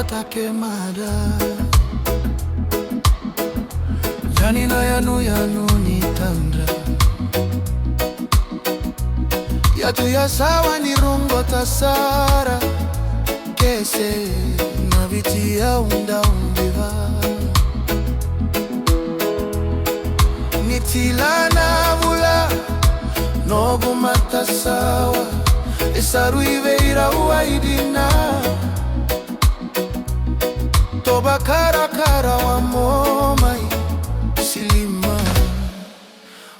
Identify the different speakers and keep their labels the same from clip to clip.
Speaker 1: takemada janina yanu ni tandra yatu ya sawa ni rungo tasara kese na viti ya umbiva nitilana vula nogu matasawa esaru iveira uaidina toba karakara wa momai silima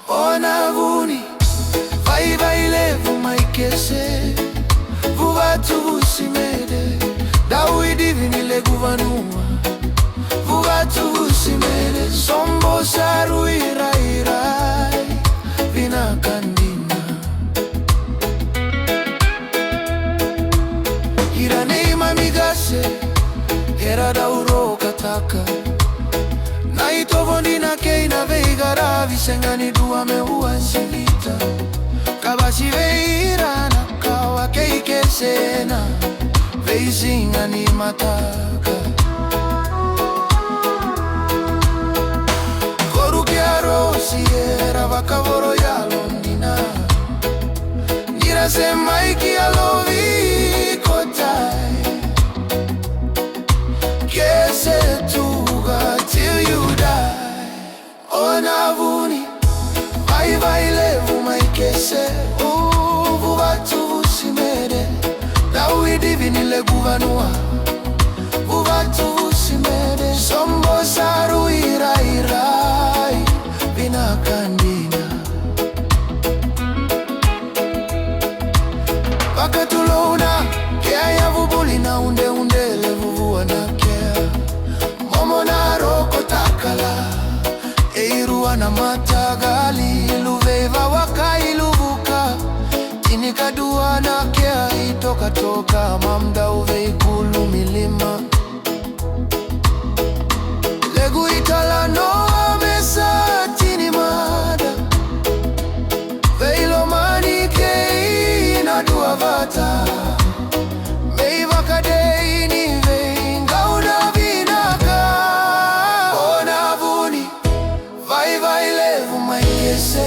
Speaker 1: onavuni vaivailevu maikese vuvatu vusimede Dawidi vinile guvanua vuvatu vusimede sombo saru irairai vinakandina iraneima migase era dauro kataka na itovondina keina veigara visengani dua meua silita kabashi veira na kawa keikesena veisingani mataka korukiaro siera vakavoro ya londina nirasema ikialovi kotai till you die. Onavuni vaivailevu maikese vuvatu vusimede Dawidi vinile guvanua vuvatu vusimede sombo saru irairai vinakandina pakatulona kea ya vubuli na undele vuvua na kea momona roko takala eirua na matagali luveiva wakailuvuka tinikadua na kea toka mamda uveikulu milima legu itala noa mesa tinimada veilomani kei na duavata meiva kadeini veingauna vinaka onavuni vaivailevu maikese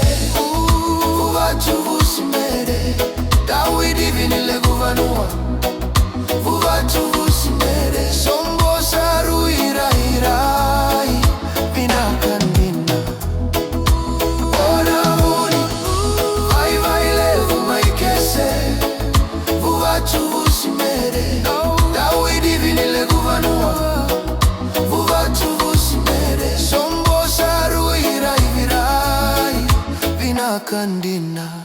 Speaker 1: vuvatu vusimede Dawidi vinile guvanua vuvatu vusimede sombo saru irairai vinakandina onavuni vaivailevu maikese vuvatu vusimede Dawidi vinile guvanua vuvatu vusimede sombo saru irairai vinakandina